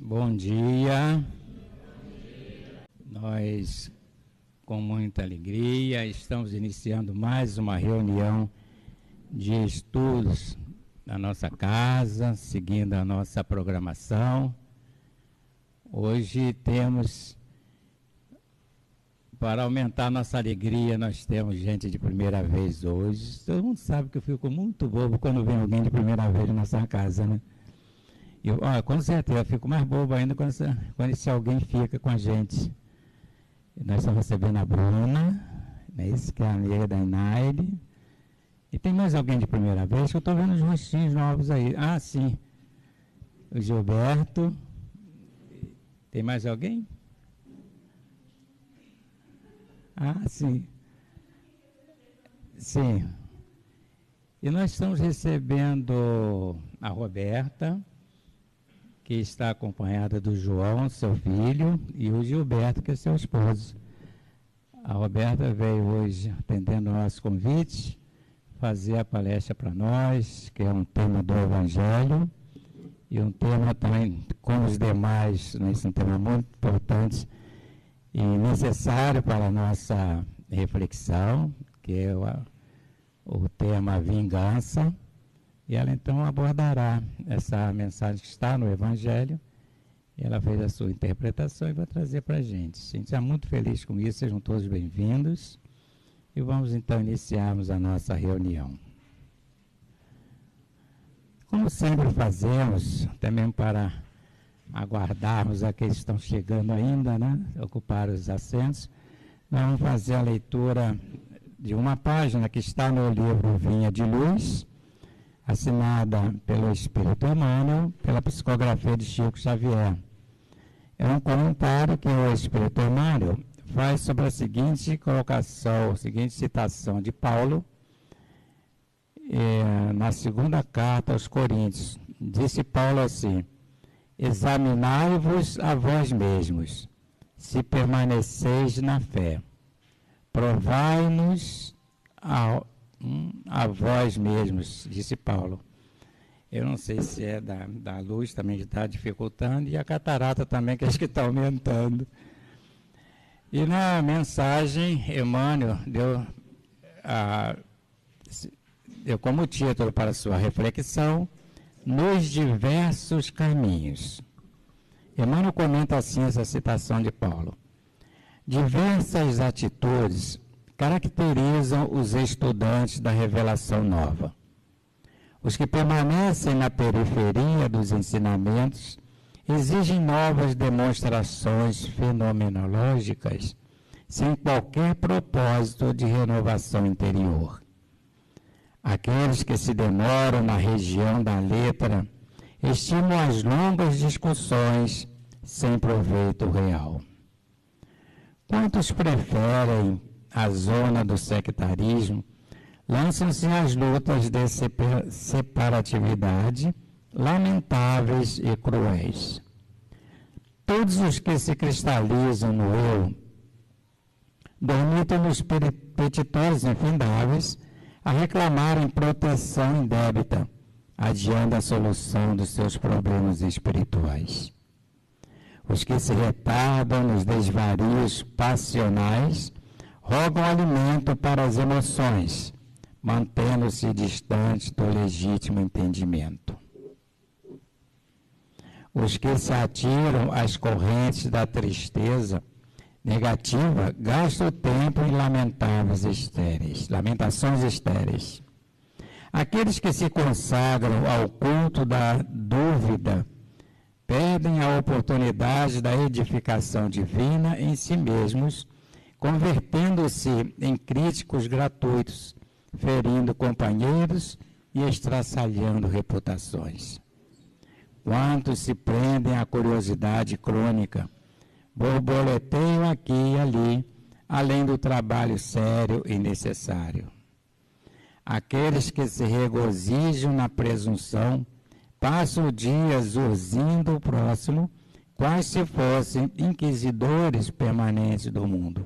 Bom dia. Nós, com muita alegria, estamos iniciando mais uma reunião de estudos na nossa casa, seguindo a nossa programação. Hoje temos, para aumentar a nossa alegria, nós temos gente de primeira vez hoje. Todo mundo sabe que eu fico muito bobo quando vem alguém de primeira vez na nossa casa, né? Com certeza, eu fico mais bobo ainda quando esse alguém fica com a gente. Nós estamos recebendo a Bruna, né, esse que é a amiga da Inaide. E tem mais alguém de primeira vez? Que eu estou vendo os rostinhos novos aí. Ah, sim. O Gilberto. Tem mais alguém? Ah, sim. Sim. E nós estamos recebendo a Roberta, que está acompanhada do João, seu filho, e o Gilberto, que é seu esposo. A Roberta veio hoje, atendendo ao nosso convite, fazer a palestra para nós, que é um tema do Evangelho, e um tema também, como os demais, esse é um tema muito importante e necessário para a nossa reflexão, que é o tema vingança. E ela então abordará essa mensagem que está no Evangelho. Ela fez a sua interpretação e vai trazer para a gente. A gente está muito feliz com isso, sejam todos bem-vindos. E vamos então iniciarmos a nossa reunião. Como sempre fazemos, também para aguardarmos aqueles que estão chegando ainda, né, ocupar os assentos, nós vamos fazer a leitura de uma página que está no livro Vinha de Luz, assinada pelo Espírito Emmanuel, pela psicografia de Chico Xavier. É um comentário que o Espírito Emmanuel faz sobre a seguinte colocação, a seguinte citação de Paulo, na segunda carta aos Coríntios. Disse Paulo assim: examinai-vos a vós mesmos, se permaneceis na fé. Provai-nos a vós mesmos, disse Paulo. Eu não sei se é da luz também que está dificultando, e a catarata também, que acho que está aumentando. E na mensagem, Emmanuel deu como título para sua reflexão, nos diversos caminhos. Emmanuel comenta assim essa citação de Paulo: diversas atitudes caracterizam os estudantes da revelação nova. Os que permanecem na periferia dos ensinamentos exigem novas demonstrações fenomenológicas sem qualquer propósito de renovação interior. Aqueles que se demoram na região da letra estimam as longas discussões sem proveito real. Quantos preferem a zona do sectarismo, lançam-se às lutas de separatividade, lamentáveis e cruéis. Todos os que se cristalizam no eu, dormitam nos petitórios infindáveis, a reclamarem proteção indébita, adiando a solução dos seus problemas espirituais. Os que se retardam nos desvarios passionais, rogam alimento para as emoções, mantendo-se distante do legítimo entendimento. Os que se atiram às correntes da tristeza negativa gastam o tempo em lamentações estéreis. Aqueles que se consagram ao culto da dúvida perdem a oportunidade da edificação divina em si mesmos, convertendo-se em críticos gratuitos, ferindo companheiros e estraçalhando reputações. Quantos se prendem à curiosidade crônica, borboleteiam aqui e ali, além do trabalho sério e necessário. Aqueles que se regozijam na presunção, passam dias urzindo o próximo, quais se fossem inquisidores permanentes do mundo.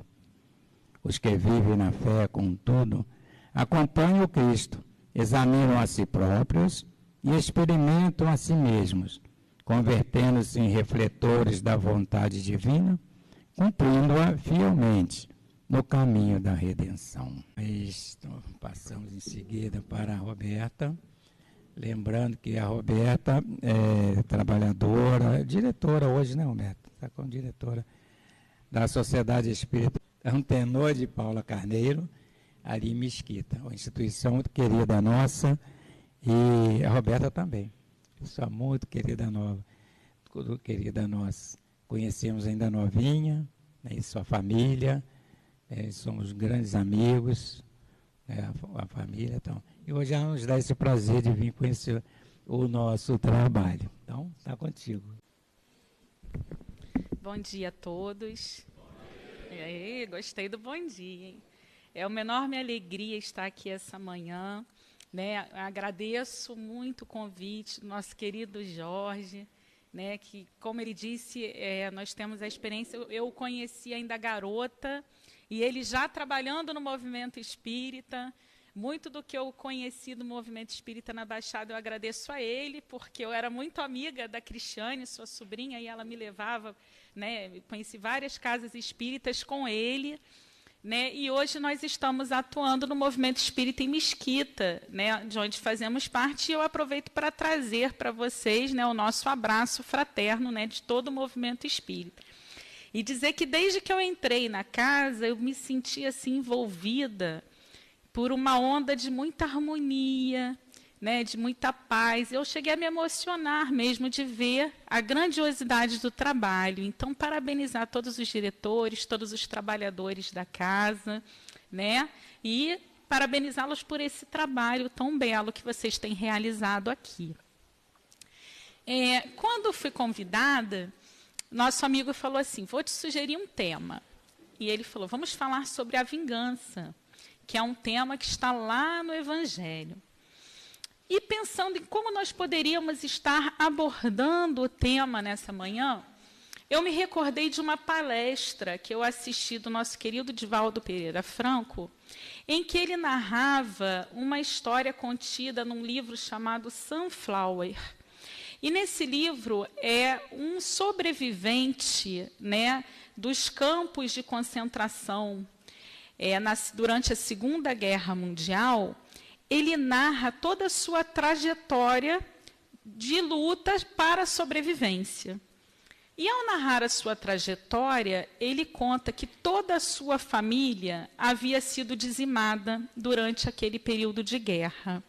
Os que vivem na fé, contudo, acompanham o Cristo, examinam a si próprios e experimentam a si mesmos, convertendo-se em refletores da vontade divina, cumprindo-a fielmente no caminho da redenção. Passamos em seguida para a Roberta, lembrando que a Roberta é trabalhadora, diretora hoje, né, Roberta? Está como diretora da Sociedade Espírita Antenor de Paula Carneiro, ali em Mesquita, uma instituição muito querida nossa, e a Roberta também, pessoa muito querida nossa. Conhecemos ainda novinha, né, e sua família, somos grandes amigos, a família. Então, e hoje ela nos dá esse prazer de vir conhecer o nosso trabalho. Então, está contigo. Bom dia a todos. E aí, gostei do bom dia, hein? É uma enorme alegria estar aqui essa manhã, né? Agradeço muito o convite do nosso querido Jorge, né? Que, como ele disse, nós temos a experiência. Eu o conheci ainda garota e ele já trabalhando no movimento espírita. Muito do que eu conheci do movimento espírita na Baixada eu agradeço a ele, porque eu era muito amiga da Cristiane, sua sobrinha, e ela me levava, né? Conheci várias casas espíritas com ele, né? E hoje nós estamos atuando no movimento espírita em Mesquita, né? De onde fazemos parte, e eu aproveito para trazer para vocês, né, o nosso abraço fraterno, né, de todo o movimento espírita. E dizer que desde que eu entrei na casa, eu me senti assim envolvida por uma onda de muita harmonia, né, de muita paz. Eu cheguei a me emocionar mesmo de ver a grandiosidade do trabalho. Então, parabenizar todos os diretores, todos os trabalhadores da casa, né, e parabenizá-los por esse trabalho tão belo que vocês têm realizado aqui. Quando fui convidada, nosso amigo falou assim, vou te sugerir um tema. E ele falou, vamos falar sobre a vingança, que é um tema que está lá no Evangelho. E pensando em como nós poderíamos estar abordando o tema nessa manhã, eu me recordei de uma palestra que eu assisti do nosso querido Divaldo Pereira Franco, em que ele narrava uma história contida num livro chamado Sunflower. E nesse livro é um sobrevivente, né, dos campos de concentração durante a Segunda Guerra Mundial. Ele narra toda a sua trajetória de luta para a sobrevivência. E, ao narrar a sua trajetória, ele conta que toda a sua família havia sido dizimada durante aquele período de guerra.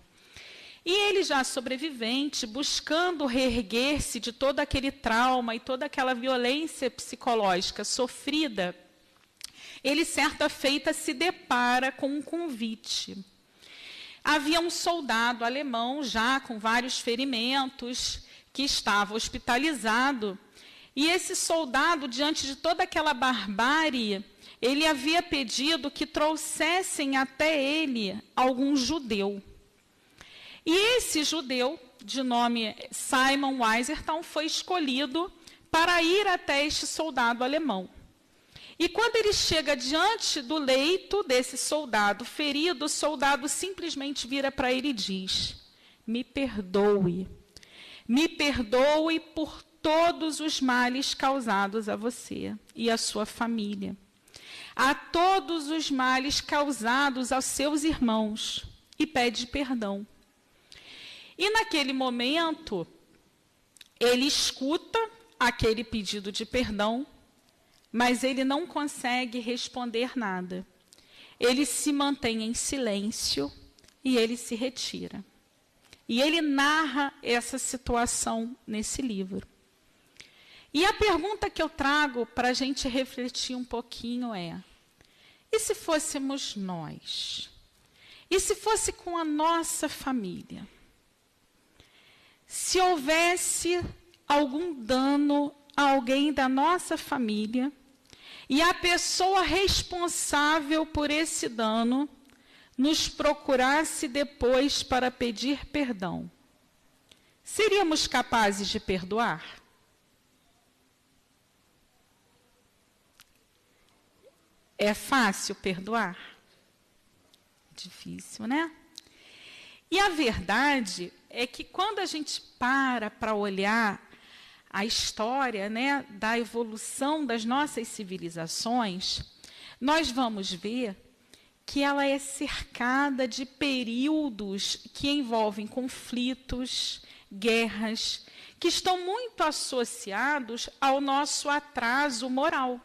E ele, já sobrevivente, buscando reerguer-se de todo aquele trauma e toda aquela violência psicológica sofrida, ele, certa feita, se depara com um convite. Havia um soldado alemão, já com vários ferimentos, que estava hospitalizado. E esse soldado, diante de toda aquela barbárie, ele havia pedido que trouxessem até ele algum judeu. E esse judeu, de nome Simon Weiserton, foi escolhido para ir até este soldado alemão. E quando ele chega diante do leito desse soldado ferido, o soldado simplesmente vira para ele e diz, me perdoe por todos os males causados a você e à sua família, a todos os males causados aos seus irmãos, e pede perdão. E naquele momento, ele escuta aquele pedido de perdão, mas ele não consegue responder nada. Ele se mantém em silêncio e ele se retira. E ele narra essa situação nesse livro. E a pergunta que eu trago para a gente refletir um pouquinho é, e se fôssemos nós? E se fosse com a nossa família? Se houvesse algum dano a alguém da nossa família e a pessoa responsável por esse dano nos procurasse depois para pedir perdão, seríamos capazes de perdoar? É fácil perdoar? Difícil, né? E a verdade é que quando a gente para olhar a história, né, da evolução das nossas civilizações, nós vamos ver que ela é cercada de períodos que envolvem conflitos, guerras, que estão muito associados ao nosso atraso moral.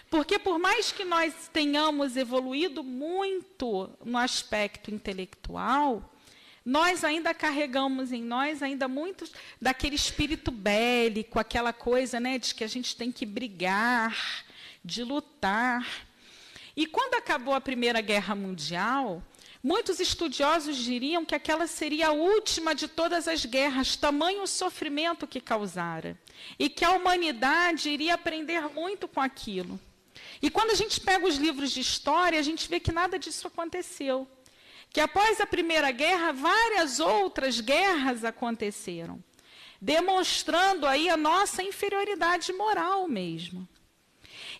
Porque por mais que nós tenhamos evoluído muito no aspecto intelectual, nós ainda carregamos em nós ainda muitos daquele espírito bélico, aquela coisa, né, de que a gente tem que brigar, de lutar. E quando acabou a Primeira Guerra Mundial, muitos estudiosos diriam que aquela seria a última de todas as guerras, tamanho o sofrimento que causara, e que a humanidade iria aprender muito com aquilo. E quando a gente pega os livros de história, a gente vê que nada disso aconteceu. Que após a Primeira Guerra, várias outras guerras aconteceram, demonstrando aí a nossa inferioridade moral mesmo.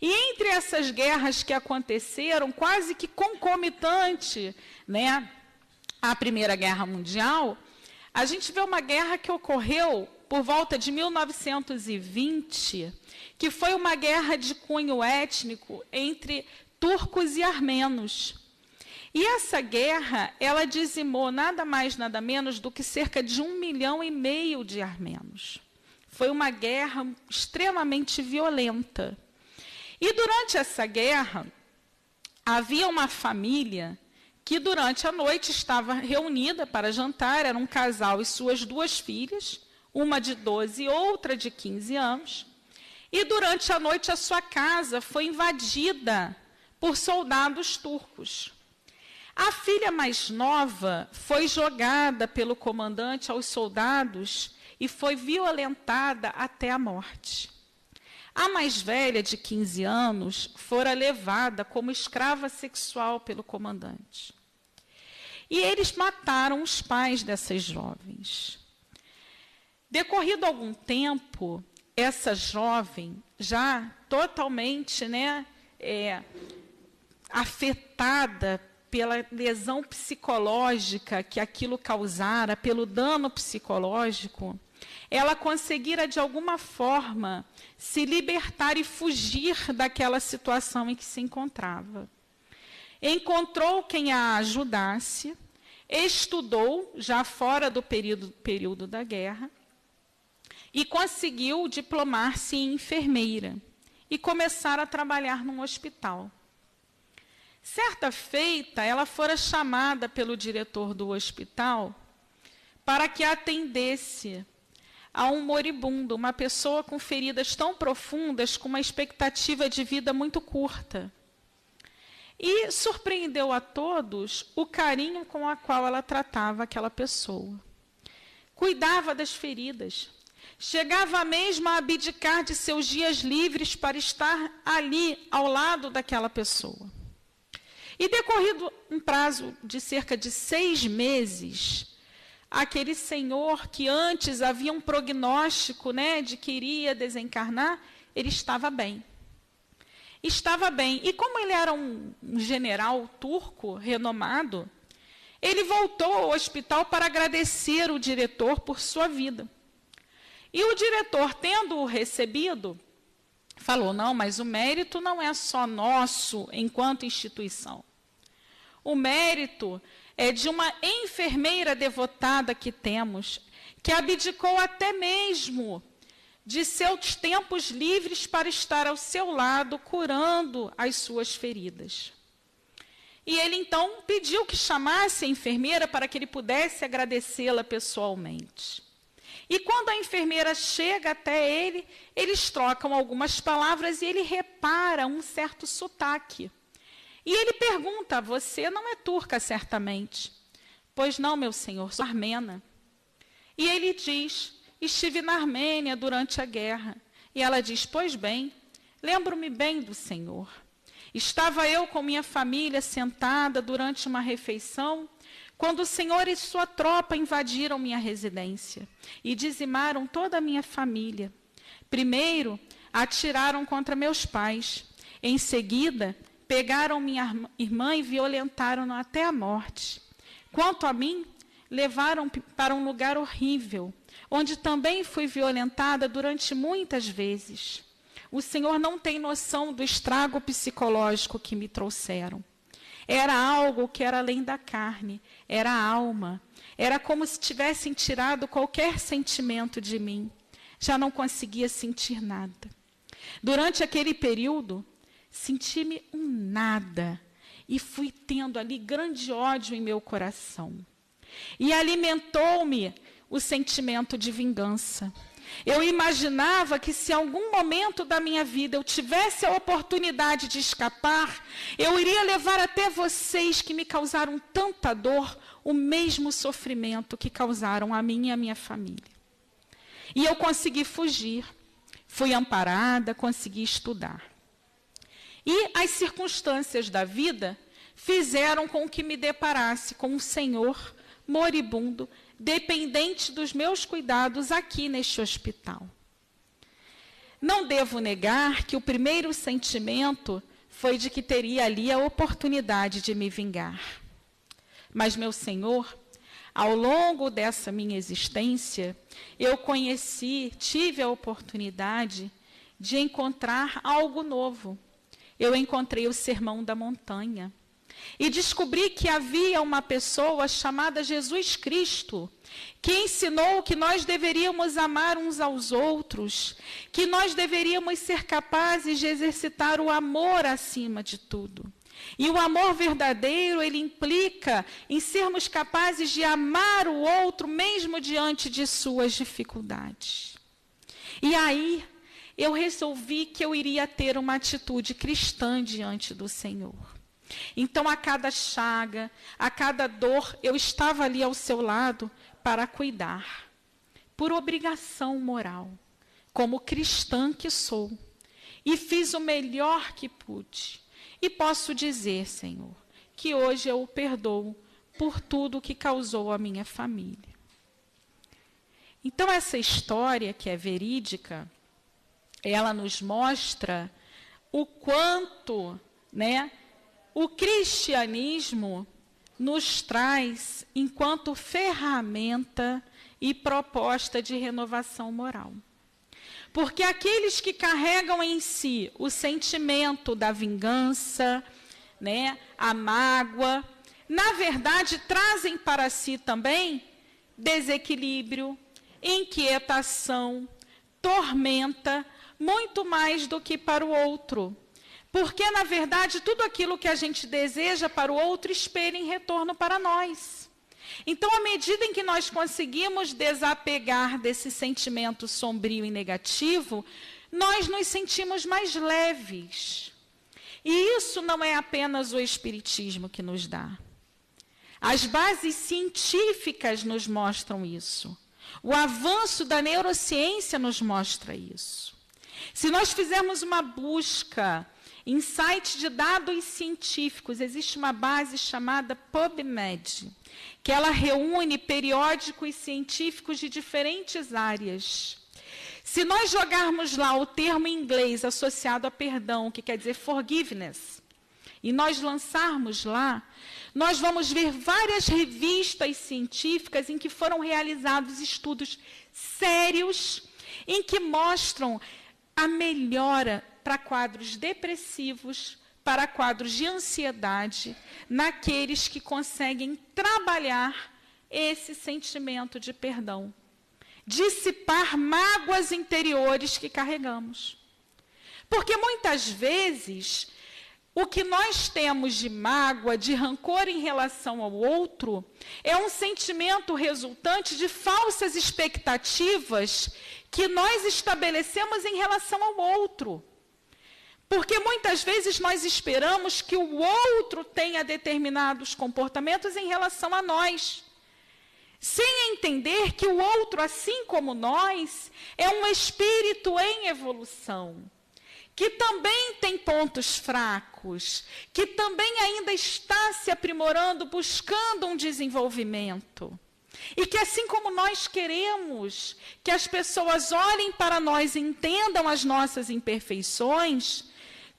E entre essas guerras que aconteceram, quase que concomitante, né, à Primeira Guerra Mundial, a gente vê uma guerra que ocorreu por volta de 1920, que foi uma guerra de cunho étnico entre turcos e armenos. E essa guerra, ela dizimou nada mais, nada menos do que cerca de 1,5 milhão de armenos. Foi uma guerra extremamente violenta. E durante essa guerra, havia uma família que durante a noite estava reunida para jantar, era um casal e suas 2 filhas, uma de 12 e outra de 15 anos. E durante a noite a sua casa foi invadida por soldados turcos. A filha mais nova foi jogada pelo comandante aos soldados e foi violentada até a morte. A mais velha, de 15 anos, fora levada como escrava sexual pelo comandante. E eles mataram os pais dessas jovens. Decorrido algum tempo, essa jovem, já totalmente, né, afetada pela lesão psicológica que aquilo causara, pelo dano psicológico, ela conseguira, de alguma forma, se libertar e fugir daquela situação em que se encontrava. Encontrou quem a ajudasse, estudou, já fora do período da guerra, e conseguiu diplomar-se em enfermeira e começar a trabalhar num hospital. Certa feita, ela fora chamada pelo diretor do hospital para que a atendesse a um moribundo, uma pessoa com feridas tão profundas, com uma expectativa de vida muito curta. E surpreendeu a todos o carinho com o qual ela tratava aquela pessoa. Cuidava das feridas. Chegava mesmo a abdicar de seus dias livres para estar ali, ao lado daquela pessoa. E decorrido um prazo de cerca de 6 meses, aquele senhor que antes havia um prognóstico, né, de que iria desencarnar, ele estava bem. Estava bem. E como ele era um general turco renomado, ele voltou ao hospital para agradecer o diretor por sua vida. E o diretor, tendo-o recebido, falou, não, mas o mérito não é só nosso enquanto instituição. O mérito é de uma enfermeira devotada que temos, que abdicou até mesmo de seus tempos livres para estar ao seu lado, curando as suas feridas. E ele, então, pediu que chamasse a enfermeira para que ele pudesse agradecê-la pessoalmente. E quando a enfermeira chega até ele, eles trocam algumas palavras e ele repara um certo sotaque. E ele pergunta, você não é turca, certamente? Pois não, meu senhor, sou armena. E ele diz, estive na Armênia durante a guerra. E ela diz, pois bem, lembro-me bem do senhor. Estava eu com minha família sentada durante uma refeição, quando o senhor e sua tropa invadiram minha residência e dizimaram toda a minha família. Primeiro, atiraram contra meus pais. Em seguida, pegaram minha irmã e violentaram-na até a morte. Quanto a mim, levaram para um lugar horrível, onde também fui violentada durante muitas vezes. O Senhor não tem noção do estrago psicológico que me trouxeram. Era algo que era além da carne, era a alma. Era como se tivessem tirado qualquer sentimento de mim. Já não conseguia sentir nada. Durante aquele período, senti-me um nada e fui tendo ali grande ódio em meu coração. E alimentou-me o sentimento de vingança. Eu imaginava que se em algum momento da minha vida eu tivesse a oportunidade de escapar, eu iria levar até vocês que me causaram tanta dor, o mesmo sofrimento que causaram a mim e a minha família. E eu consegui fugir, fui amparada, consegui estudar. E as circunstâncias da vida fizeram com que me deparasse com um senhor moribundo, dependente dos meus cuidados aqui neste hospital. Não devo negar que o primeiro sentimento foi de que teria ali a oportunidade de me vingar. Mas, meu Senhor, ao longo dessa minha existência, eu tive a oportunidade de encontrar algo novo. Eu encontrei o Sermão da Montanha. E descobri que havia uma pessoa chamada Jesus Cristo, que ensinou que nós deveríamos amar uns aos outros, que nós deveríamos ser capazes de exercitar o amor acima de tudo. E o amor verdadeiro, ele implica em sermos capazes de amar o outro mesmo diante de suas dificuldades. E aí, eu resolvi que eu iria ter uma atitude cristã diante do Senhor. Então, a cada chaga, a cada dor, eu estava ali ao seu lado para cuidar, por obrigação moral, como cristã que sou. E fiz o melhor que pude. E posso dizer, Senhor, que hoje eu o perdoo por tudo que causou à minha família. Então, essa história, que é verídica, ela nos mostra o quanto, o cristianismo nos traz enquanto ferramenta e proposta de renovação moral. Porque aqueles que carregam em si o sentimento da vingança, a mágoa, na verdade trazem para si também desequilíbrio, inquietação, tormenta, muito mais do que para o outro. Porque, na verdade, tudo aquilo que a gente deseja para o outro espera em retorno para nós. Então, à medida em que nós conseguimos desapegar desse sentimento sombrio e negativo, nós nos sentimos mais leves. E isso não é apenas o Espiritismo que nos dá. As bases científicas nos mostram isso. O avanço da neurociência nos mostra isso. Se nós fizermos uma busca em sites de dados científicos, existe uma base chamada PubMed, que ela reúne periódicos científicos de diferentes áreas. Se nós jogarmos lá o termo em inglês associado a perdão, que quer dizer forgiveness, e nós lançarmos lá, nós vamos ver várias revistas científicas em que foram realizados estudos sérios, em que mostram a melhora para quadros depressivos, para quadros de ansiedade, naqueles que conseguem trabalhar esse sentimento de perdão, dissipar mágoas interiores que carregamos. Porque muitas vezes o que nós temos de mágoa, de rancor em relação ao outro, é um sentimento resultante de falsas expectativas que nós estabelecemos em relação ao outro. Porque muitas vezes nós esperamos que o outro tenha determinados comportamentos em relação a nós, sem entender que o outro, assim como nós, é um espírito em evolução, que também tem pontos fracos, que também ainda está se aprimorando, buscando um desenvolvimento. E que assim como nós queremos que as pessoas olhem para nós e entendam as nossas imperfeições,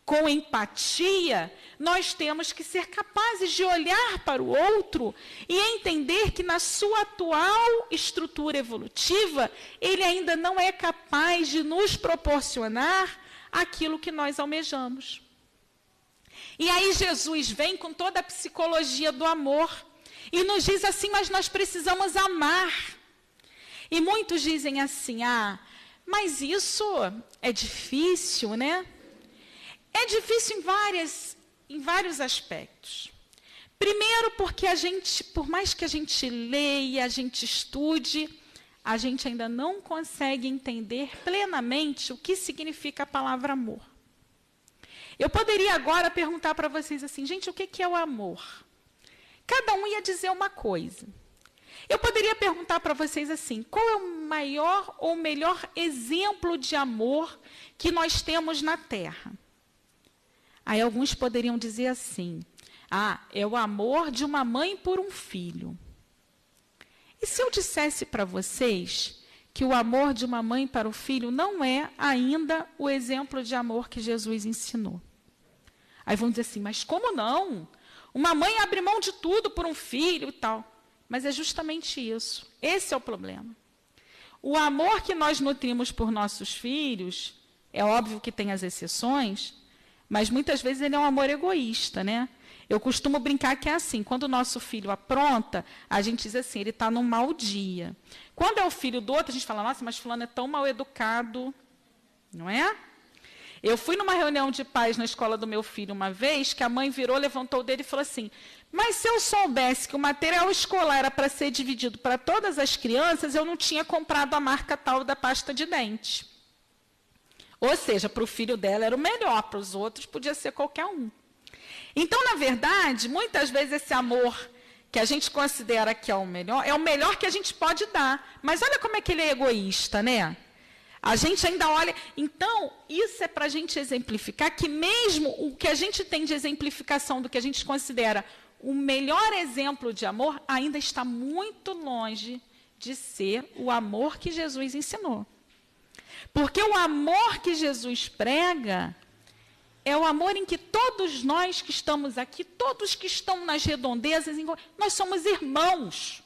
com empatia, nós temos que ser capazes de olhar para o outro e entender que na sua atual estrutura evolutiva, ele ainda não é capaz de nos proporcionar aquilo que nós almejamos. E aí Jesus vem com toda a psicologia do amor e nos diz assim, mas nós precisamos amar. E muitos dizem assim, mas isso é difícil, né? É difícil em vários aspectos. Primeiro, porque por mais que a gente leia, a gente estude, a gente ainda não consegue entender plenamente o que significa a palavra amor. Eu poderia agora perguntar para vocês assim, gente, o que é o amor? Cada um ia dizer uma coisa. Eu poderia perguntar para vocês assim, qual é o maior ou melhor exemplo de amor que nós temos na Terra? Aí alguns poderiam dizer assim, é o amor de uma mãe por um filho. E se eu dissesse para vocês que o amor de uma mãe para o filho não é ainda o exemplo de amor que Jesus ensinou? Aí vão dizer assim, mas como não? Uma mãe abre mão de tudo por um filho e tal. Mas é justamente isso. Esse é o problema. O amor que nós nutrimos por nossos filhos, é óbvio que tem as exceções, mas muitas vezes ele é um amor egoísta, né? Eu costumo brincar que é assim, quando o nosso filho apronta, a gente diz assim, ele está num mau dia. Quando é o filho do outro, a gente fala, nossa, mas fulano é tão mal educado, não é? Eu fui numa reunião de pais na escola do meu filho uma vez, que a mãe virou, levantou o dedo e falou assim, mas se eu soubesse que o material escolar era para ser dividido para todas as crianças, eu não tinha comprado a marca tal da pasta de dente. Ou seja, para o filho dela era o melhor, para os outros podia ser qualquer um. Então, na verdade, muitas vezes esse amor que a gente considera que é o melhor que a gente pode dar. Mas olha como é que ele é egoísta, né? A gente ainda olha... Então, isso é para a gente exemplificar que mesmo o que a gente tem de exemplificação do que a gente considera o melhor exemplo de amor, ainda está muito longe de ser o amor que Jesus ensinou. Porque o amor que Jesus prega é o amor em que todos nós que estamos aqui, todos que estão nas redondezas, nós somos irmãos.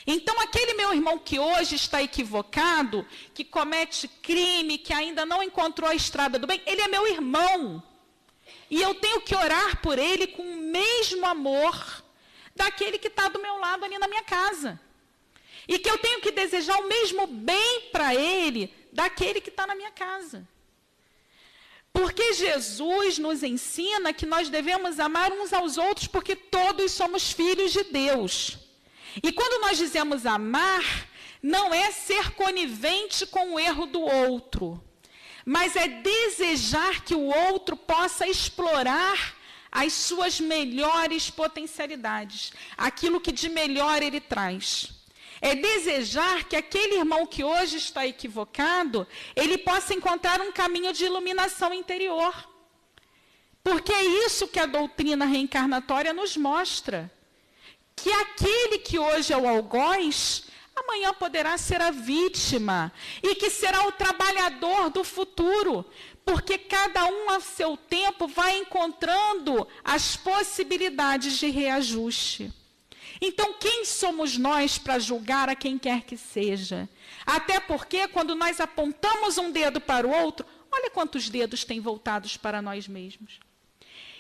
Então, aquele meu irmão que hoje está equivocado, que comete crime, que ainda não encontrou a estrada do bem, ele é meu irmão. E eu tenho que orar por ele com o mesmo amor daquele que está do meu lado ali na minha casa. E que eu tenho que desejar o mesmo bem para ele daquele que está na minha casa. Porque Jesus nos ensina que nós devemos amar uns aos outros porque todos somos filhos de Deus. E quando nós dizemos amar, não é ser conivente com o erro do outro, mas é desejar que o outro possa explorar as suas melhores potencialidades, aquilo que de melhor ele traz. É desejar que aquele irmão que hoje está equivocado, ele possa encontrar um caminho de iluminação interior. Porque é isso que a doutrina reencarnatória nos mostra. Que aquele que hoje é o algoz, amanhã poderá ser a vítima. E que será o trabalhador do futuro. Porque cada um a seu tempo vai encontrando as possibilidades de reajuste. Então, quem somos nós para julgar a quem quer que seja? Até porque, quando nós apontamos um dedo para o outro, olha quantos dedos têm voltados para nós mesmos.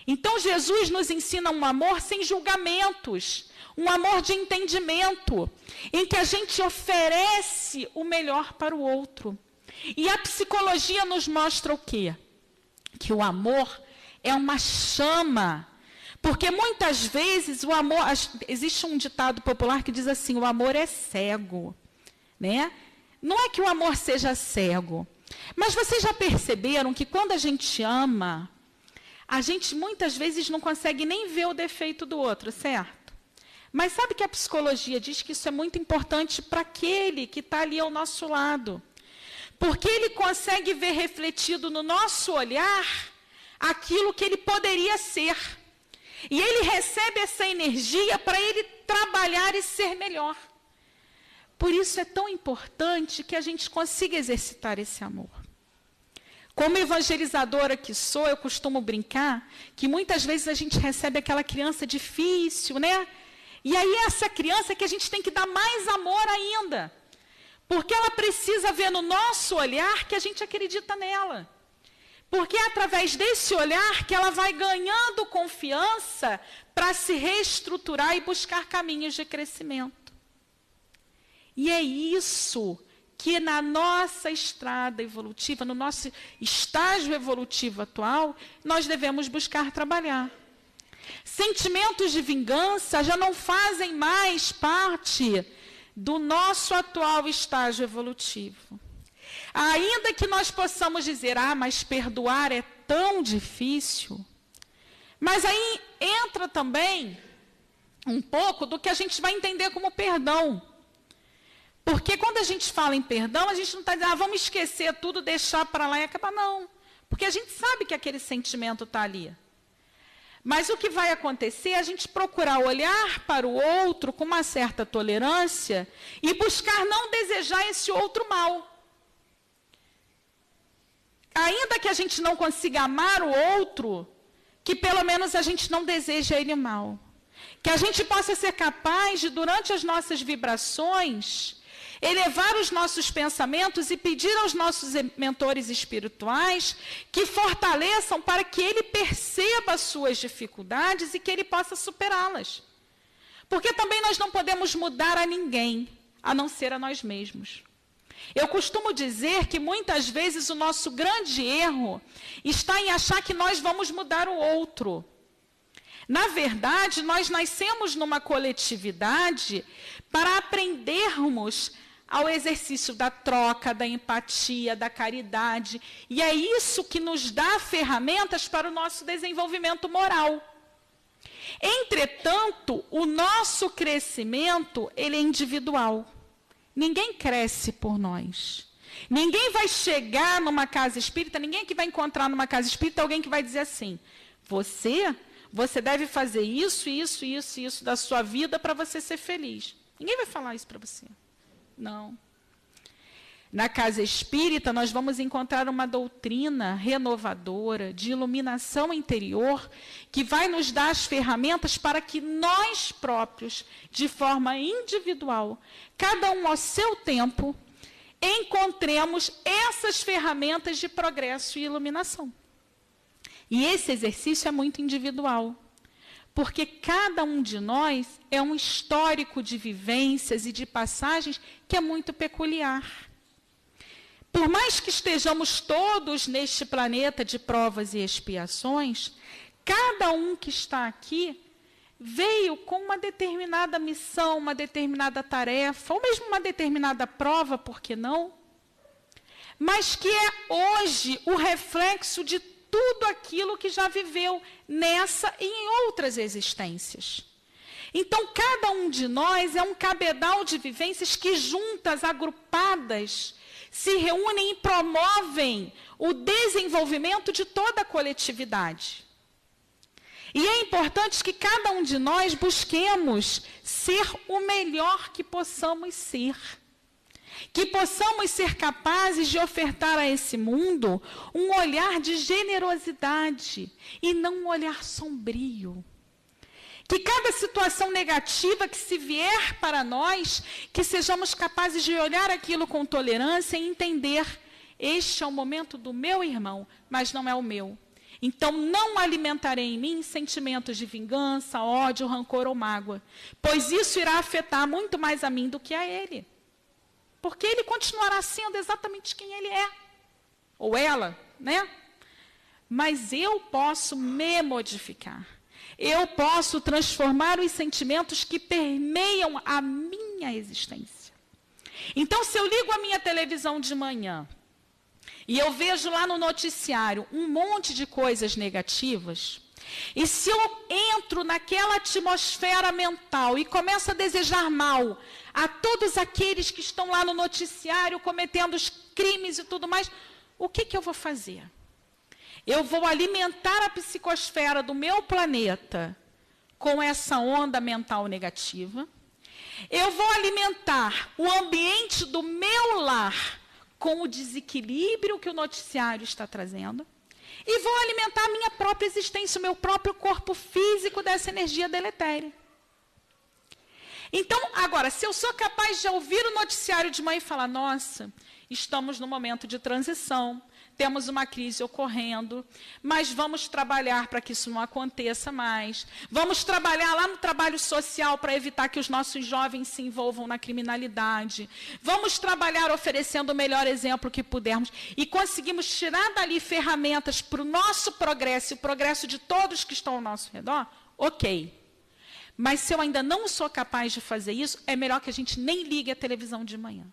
Então, Jesus nos ensina um amor sem julgamentos, um amor de entendimento, em que a gente oferece o melhor para o outro. E a psicologia nos mostra o quê? Que o amor é uma chama. Porque muitas vezes o amor, existe um ditado popular que diz assim, o amor é cego, né? Não é que o amor seja cego, mas vocês já perceberam que quando a gente ama, a gente muitas vezes não consegue nem ver o defeito do outro, certo? Mas sabe que a psicologia diz que isso é muito importante para aquele que está ali ao nosso lado. Porque ele consegue ver refletido no nosso olhar aquilo que ele poderia ser. E ele recebe essa energia para ele trabalhar e ser melhor. Por isso é tão importante que a gente consiga exercitar esse amor. Como evangelizadora que sou, eu costumo brincar que muitas vezes a gente recebe aquela criança difícil, né? E aí essa criança que a gente tem que dar mais amor ainda. Porque ela precisa ver no nosso olhar que a gente acredita nela. Porque é através desse olhar que ela vai ganhando confiança para se reestruturar e buscar caminhos de crescimento. E é isso que na nossa estrada evolutiva, no nosso estágio evolutivo atual, nós devemos buscar trabalhar. Sentimentos de vingança já não fazem mais parte do nosso atual estágio evolutivo. Ainda que nós possamos dizer, mas perdoar é tão difícil, mas aí entra também um pouco do que a gente vai entender como perdão. Porque quando a gente fala em perdão, a gente não está dizendo, vamos esquecer tudo, deixar para lá e acabar. Não, porque a gente sabe que aquele sentimento está ali. Mas o que vai acontecer é a gente procurar olhar para o outro com uma certa tolerância e buscar não desejar esse outro mal. Ainda que a gente não consiga amar o outro, que pelo menos a gente não deseja ele mal. Que a gente possa ser capaz de, durante as nossas vibrações, elevar os nossos pensamentos e pedir aos nossos mentores espirituais que fortaleçam para que ele perceba as suas dificuldades e que ele possa superá-las. Porque também nós não podemos mudar a ninguém, a não ser a nós mesmos. Eu costumo dizer que muitas vezes o nosso grande erro está em achar que nós vamos mudar o outro. Na verdade, nós nascemos numa coletividade para aprendermos ao exercício da troca, da empatia, da caridade. E é isso que nos dá ferramentas para o nosso desenvolvimento moral. Entretanto, o nosso crescimento, ele é individual. Ninguém cresce por nós. Ninguém vai chegar numa casa espírita, ninguém que vai encontrar numa casa espírita alguém que vai dizer assim, você deve fazer isso, isso, isso, isso da sua vida para você ser feliz. Ninguém vai falar isso para você. Não. Na casa espírita, nós vamos encontrar uma doutrina renovadora, de iluminação interior, que vai nos dar as ferramentas para que nós próprios, de forma individual, cada um ao seu tempo, encontremos essas ferramentas de progresso e iluminação. E esse exercício é muito individual, porque cada um de nós é um histórico de vivências e de passagens que é muito peculiar. Por mais que estejamos todos neste planeta de provas e expiações, cada um que está aqui veio com uma determinada missão, uma determinada tarefa, ou mesmo uma determinada prova, por que não? Mas que é hoje o reflexo de tudo aquilo que já viveu nessa e em outras existências. Então, cada um de nós é um cabedal de vivências que juntas, agrupadas, se reúnem e promovem o desenvolvimento de toda a coletividade. E é importante que cada um de nós busquemos ser o melhor que possamos ser. Que possamos ser capazes de ofertar a esse mundo um olhar de generosidade e não um olhar sombrio. Que cada situação negativa que se vier para nós, que sejamos capazes de olhar aquilo com tolerância e entender, este é o momento do meu irmão, mas não é o meu. Então, não alimentarei em mim sentimentos de vingança, ódio, rancor ou mágoa, pois isso irá afetar muito mais a mim do que a ele. Porque ele continuará sendo exatamente quem ele é, ou ela, né? Mas eu posso me modificar. Eu posso transformar os sentimentos que permeiam a minha existência. Então, se eu ligo a minha televisão de manhã e eu vejo lá no noticiário um monte de coisas negativas, e se eu entro naquela atmosfera mental e começo a desejar mal a todos aqueles que estão lá no noticiário cometendo os crimes e tudo mais, o que eu vou fazer? Eu vou alimentar a psicosfera do meu planeta com essa onda mental negativa. Eu vou alimentar o ambiente do meu lar com o desequilíbrio que o noticiário está trazendo, e vou alimentar a minha própria existência, o meu próprio corpo físico dessa energia deletéria. Então, agora, se eu sou capaz de ouvir o noticiário de manhã e falar, nossa, estamos num momento de transição, temos uma crise ocorrendo, mas vamos trabalhar para que isso não aconteça mais. Vamos trabalhar lá no trabalho social para evitar que os nossos jovens se envolvam na criminalidade. Vamos trabalhar oferecendo o melhor exemplo que pudermos e conseguimos tirar dali ferramentas para o nosso progresso e o progresso de todos que estão ao nosso redor, ok. Mas se eu ainda não sou capaz de fazer isso, é melhor que a gente nem ligue a televisão de manhã.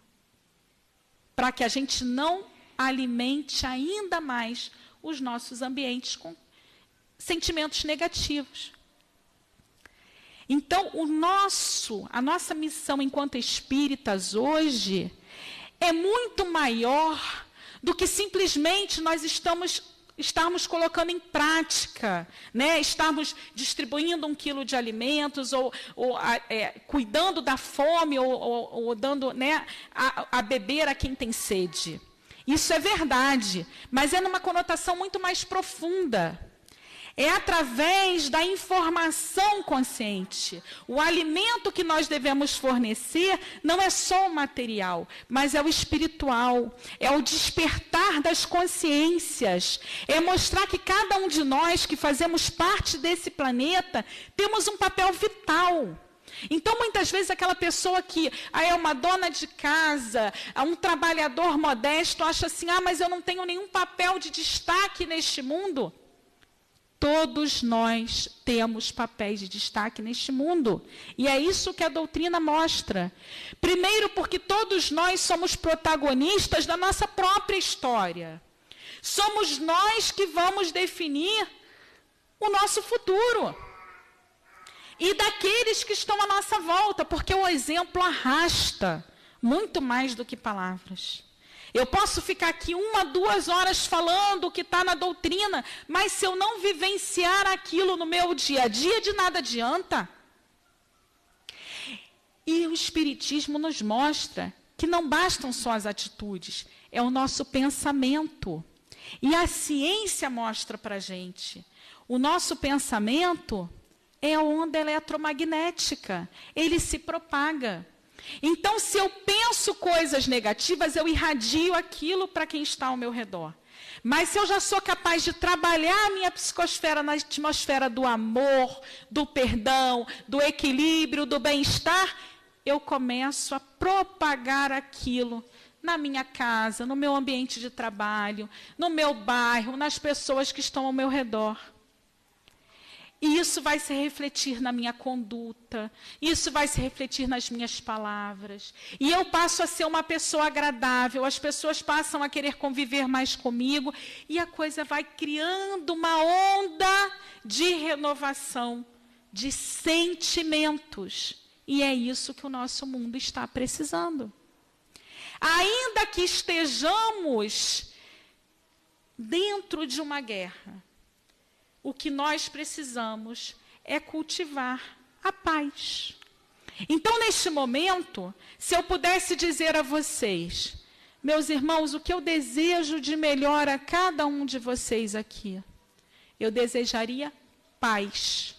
Para que a gente não alimente ainda mais os nossos ambientes com sentimentos negativos. Então, a nossa missão enquanto espíritas hoje é muito maior do que simplesmente nós estarmos colocando em prática, né? Estarmos distribuindo 1 quilo de alimentos, ou cuidando da fome, ou dando, né, a beber a quem tem sede. Isso é verdade, mas é numa conotação muito mais profunda. É através da informação consciente. O alimento que nós devemos fornecer não é só o material, mas é o espiritual, é o despertar das consciências, é mostrar que cada um de nós que fazemos parte desse planeta temos um papel vital. Então, muitas vezes, aquela pessoa que é uma dona de casa, um trabalhador modesto, acha assim, mas eu não tenho nenhum papel de destaque neste mundo. Todos nós temos papéis de destaque neste mundo. E é isso que a doutrina mostra. Primeiro, porque todos nós somos protagonistas da nossa própria história. Somos nós que vamos definir o nosso futuro. E daqueles que estão à nossa volta, porque o exemplo arrasta muito mais do que palavras. Eu posso ficar aqui 1, 2 horas falando o que está na doutrina, mas se eu não vivenciar aquilo no meu dia a dia, de nada adianta. E o Espiritismo nos mostra que não bastam só as atitudes, é o nosso pensamento. E a ciência mostra para a gente. O nosso pensamento é a onda eletromagnética, ele se propaga. Então, se eu penso coisas negativas, eu irradio aquilo para quem está ao meu redor. Mas se eu já sou capaz de trabalhar a minha psicosfera na atmosfera do amor, do perdão, do equilíbrio, do bem-estar, eu começo a propagar aquilo na minha casa, no meu ambiente de trabalho, no meu bairro, nas pessoas que estão ao meu redor. E isso vai se refletir na minha conduta, isso vai se refletir nas minhas palavras. E eu passo a ser uma pessoa agradável, as pessoas passam a querer conviver mais comigo, e a coisa vai criando uma onda de renovação, de sentimentos. E é isso que o nosso mundo está precisando. Ainda que estejamos dentro de uma guerra, o que nós precisamos é cultivar a paz. Então, neste momento, se eu pudesse dizer a vocês, meus irmãos, o que eu desejo de melhor a cada um de vocês aqui, eu desejaria paz.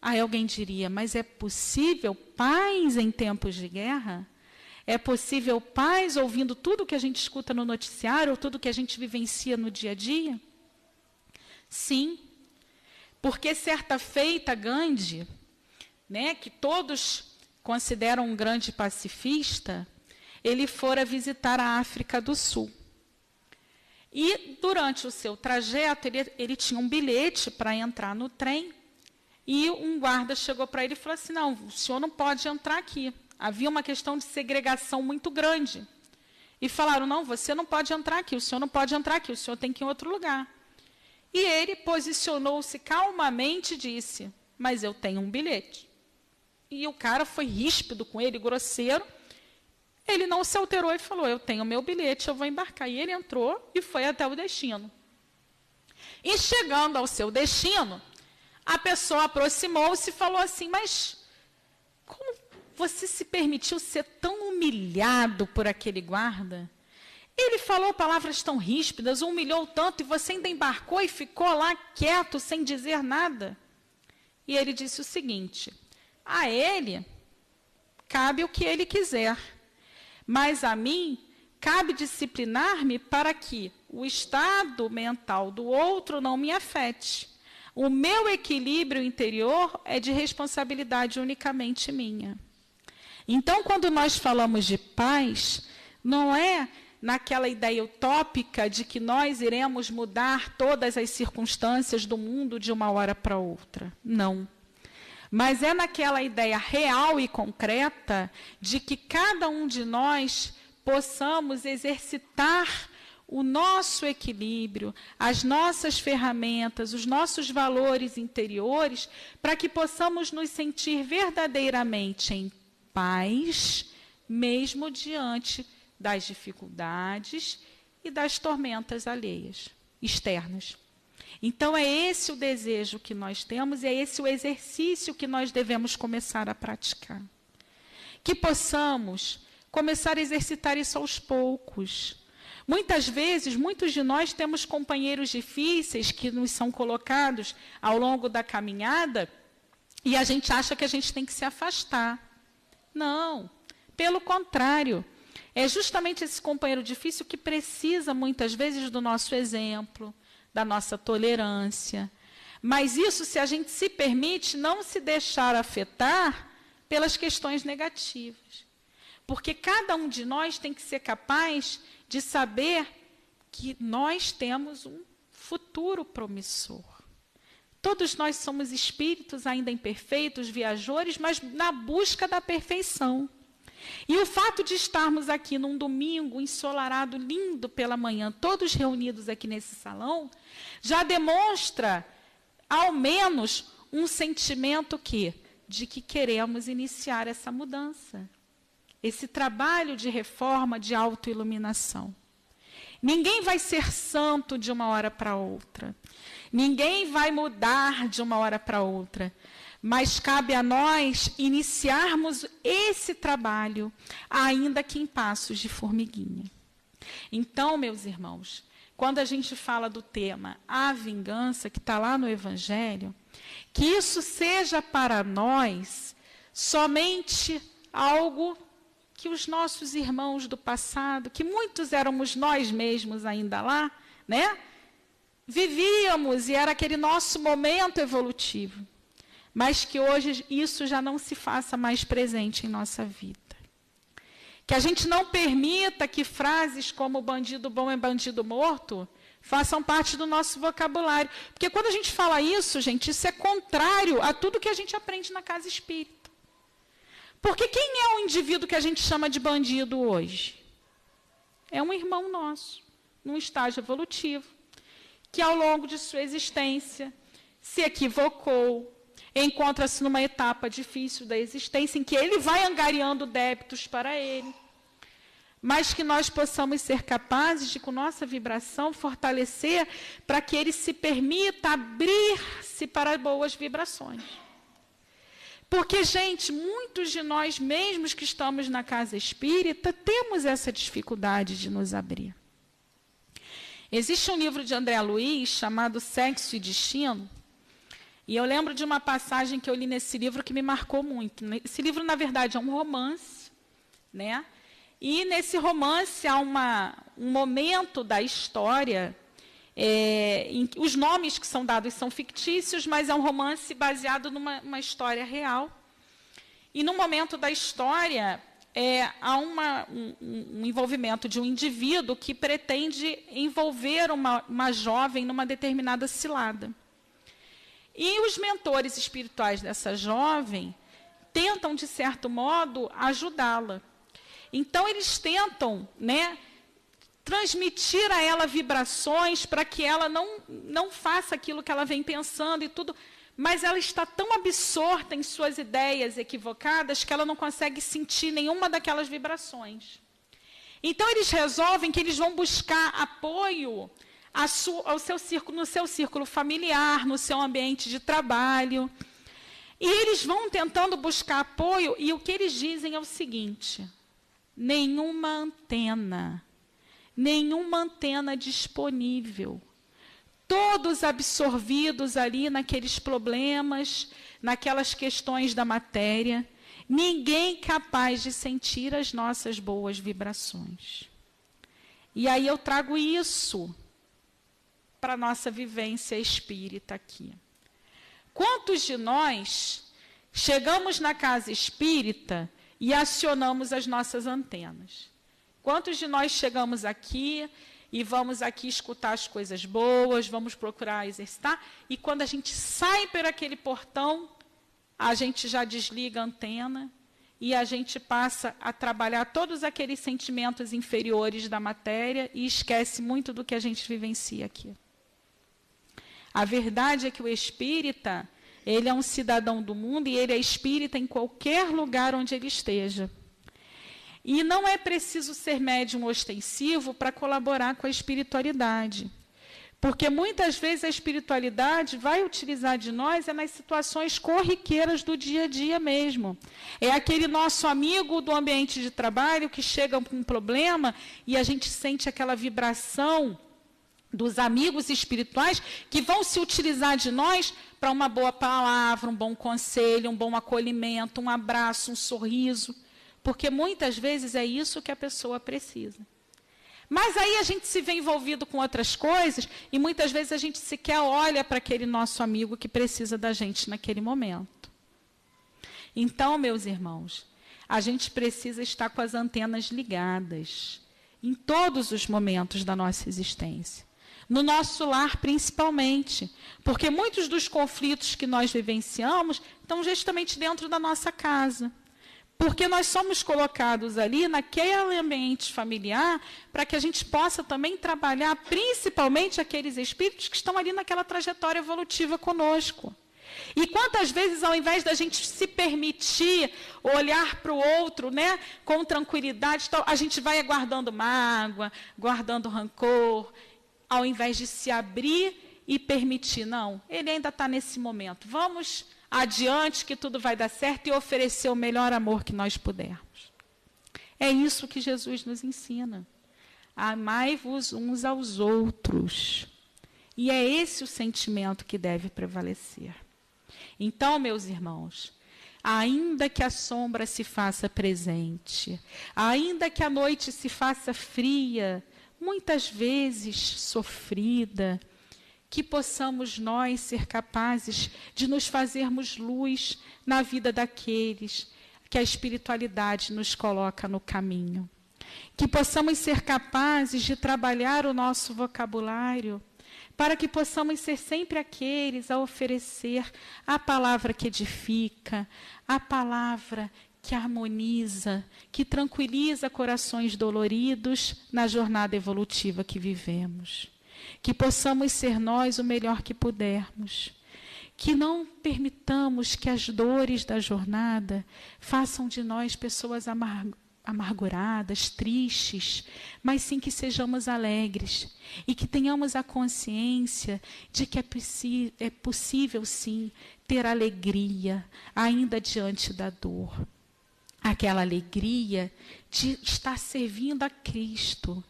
Aí alguém diria, mas é possível paz em tempos de guerra? É possível paz ouvindo tudo que a gente escuta no noticiário, ou tudo que a gente vivencia no dia a dia? Sim, porque certa feita Gandhi, né, que todos consideram um grande pacifista, ele fora visitar a África do Sul. E durante o seu trajeto, ele tinha um bilhete para entrar no trem, e um guarda chegou para ele e falou assim, não, o senhor não pode entrar aqui. Havia uma questão de segregação muito grande. E falaram, não, você não pode entrar aqui, o senhor não pode entrar aqui, o senhor tem que ir em outro lugar. E ele posicionou-se calmamente e disse, mas eu tenho um bilhete. E o cara foi ríspido com ele, grosseiro. Ele não se alterou e falou, eu tenho meu bilhete, eu vou embarcar. E ele entrou e foi até o destino. E chegando ao seu destino, a pessoa aproximou-se e falou assim, mas como você se permitiu ser tão humilhado por aquele guarda? Ele falou palavras tão ríspidas, humilhou tanto, e você ainda embarcou e ficou lá quieto, sem dizer nada. E ele disse o seguinte: a ele cabe o que ele quiser, mas a mim cabe disciplinar-me para que o estado mental do outro não me afete. O meu equilíbrio interior é de responsabilidade unicamente minha. Então, quando nós falamos de paz, não é naquela ideia utópica de que nós iremos mudar todas as circunstâncias do mundo de uma hora para outra. Não. Mas é naquela ideia real e concreta de que cada um de nós possamos exercitar o nosso equilíbrio, as nossas ferramentas, os nossos valores interiores, para que possamos nos sentir verdadeiramente em paz, mesmo diante das dificuldades e das tormentas alheias, externas. Então, é esse o desejo que nós temos e é esse o exercício que nós devemos começar a praticar. Que possamos começar a exercitar isso aos poucos. Muitas vezes, muitos de nós temos companheiros difíceis que nos são colocados ao longo da caminhada e a gente acha que a gente tem que se afastar. Não, pelo contrário. É justamente esse companheiro difícil que precisa, muitas vezes, do nosso exemplo, da nossa tolerância. Mas isso, se a gente se permite, não se deixar afetar pelas questões negativas. Porque cada um de nós tem que ser capaz de saber que nós temos um futuro promissor. Todos nós somos espíritos ainda imperfeitos, viajores, mas na busca da perfeição. E o fato de estarmos aqui num domingo ensolarado, lindo pela manhã, todos reunidos aqui nesse salão, já demonstra, ao menos, um sentimento de que queremos iniciar essa mudança. Esse trabalho de reforma, de autoiluminação. Ninguém vai ser santo de uma hora para outra. Ninguém vai mudar de uma hora para outra. Mas cabe a nós iniciarmos esse trabalho, ainda que em passos de formiguinha. Então, meus irmãos, quando a gente fala do tema a vingança, que está lá no Evangelho, que isso seja para nós somente algo que os nossos irmãos do passado, que muitos éramos nós mesmos ainda lá, né? Vivíamos e era aquele nosso momento evolutivo. Mas que hoje isso já não se faça mais presente em nossa vida. Que a gente não permita que frases como bandido bom é bandido morto façam parte do nosso vocabulário. Porque quando a gente fala isso, gente, isso é contrário a tudo que a gente aprende na casa espírita. Porque quem é o indivíduo que a gente chama de bandido hoje? É um irmão nosso, num estágio evolutivo, que ao longo de sua existência se equivocou, encontra-se numa etapa difícil da existência, em que ele vai angariando débitos para ele, mas que nós possamos ser capazes de, com nossa vibração, fortalecer para que ele se permita abrir-se para boas vibrações. Porque, gente, muitos de nós mesmos que estamos na casa espírita, temos essa dificuldade de nos abrir. Existe um livro de André Luiz chamado Sexo e Destino, e eu lembro de uma passagem que eu li nesse livro que me marcou muito. Esse livro, na verdade, é um romance, né? E nesse romance há um momento da história, em que os nomes que são dados são fictícios, mas é um romance baseado numa história real. E no momento da história, há um envolvimento de um indivíduo que pretende envolver uma jovem numa determinada cilada. E os mentores espirituais dessa jovem tentam, de certo modo, ajudá-la. Então, eles tentam, né, transmitir a ela vibrações para que ela não faça aquilo que ela vem pensando e tudo, mas ela está tão absorta em suas ideias equivocadas que ela não consegue sentir nenhuma daquelas vibrações. Então, eles resolvem que eles vão buscar apoio no seu círculo familiar, no seu ambiente de trabalho. E eles vão tentando buscar apoio, e o que eles dizem é o seguinte: nenhuma antena nenhuma antena disponível. Todos absorvidos ali naqueles problemas, naquelas questões da matéria, ninguém capaz de sentir as nossas boas vibrações. E aí eu trago isso para a nossa vivência espírita aqui. Quantos de nós chegamos na casa espírita e acionamos as nossas antenas? Quantos de nós chegamos aqui e vamos aqui escutar as coisas boas, vamos procurar exercitar, e quando a gente sai por aquele portão, a gente já desliga a antena e a gente passa a trabalhar todos aqueles sentimentos inferiores da matéria e esquece muito do que a gente vivencia aqui. A verdade é que o espírita, ele é um cidadão do mundo e ele é espírita em qualquer lugar onde ele esteja. E não é preciso ser médium ostensivo para colaborar com a espiritualidade. Porque muitas vezes a espiritualidade vai utilizar de nós nas situações corriqueiras do dia a dia mesmo. É aquele nosso amigo do ambiente de trabalho que chega com um problema e a gente sente aquela vibração dos amigos espirituais que vão se utilizar de nós para uma boa palavra, um bom conselho, um bom acolhimento, um abraço, um sorriso. Porque muitas vezes é isso que a pessoa precisa. Mas aí a gente se vê envolvido com outras coisas e muitas vezes a gente sequer olha para aquele nosso amigo que precisa da gente naquele momento. Então, meus irmãos, a gente precisa estar com as antenas ligadas em todos os momentos da nossa existência. No nosso lar, principalmente, porque muitos dos conflitos que nós vivenciamos estão justamente dentro da nossa casa. Porque nós somos colocados ali naquele ambiente familiar para que a gente possa também trabalhar principalmente aqueles espíritos que estão ali naquela trajetória evolutiva conosco. E quantas vezes, ao invés da gente se permitir olhar para o outro, né, com tranquilidade, a gente vai guardando mágoa, guardando rancor, ao invés de se abrir e permitir, não, ele ainda está nesse momento, vamos adiante que tudo vai dar certo e oferecer o melhor amor que nós pudermos. É isso que Jesus nos ensina. Amai-vos uns aos outros. E é esse o sentimento que deve prevalecer. Então, meus irmãos, ainda que a sombra se faça presente, ainda que a noite se faça fria, muitas vezes sofrida, que possamos nós ser capazes de nos fazermos luz na vida daqueles que a espiritualidade nos coloca no caminho. Que possamos ser capazes de trabalhar o nosso vocabulário, para que possamos ser sempre aqueles a oferecer a palavra que edifica, a palavra que harmoniza, que tranquiliza corações doloridos na jornada evolutiva que vivemos. Que possamos ser nós o melhor que pudermos. Que não permitamos que as dores da jornada façam de nós pessoas amarguradas, tristes, mas sim que sejamos alegres e que tenhamos a consciência de que é possível, sim, ter alegria ainda diante da dor. Aquela alegria de estar servindo a Cristo,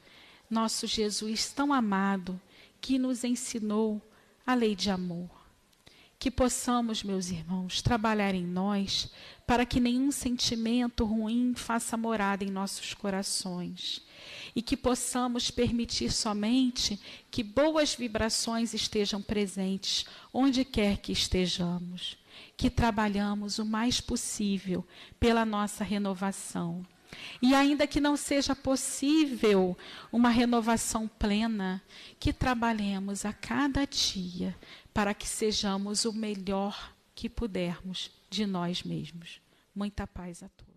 nosso Jesus tão amado, que nos ensinou a lei de amor. Que possamos, meus irmãos, trabalhar em nós para que nenhum sentimento ruim faça morada em nossos corações. E que possamos permitir somente que boas vibrações estejam presentes onde quer que estejamos. Que trabalhamos o mais possível pela nossa renovação. E ainda que não seja possível uma renovação plena, que trabalhemos a cada dia para que sejamos o melhor que pudermos de nós mesmos. Muita paz a todos.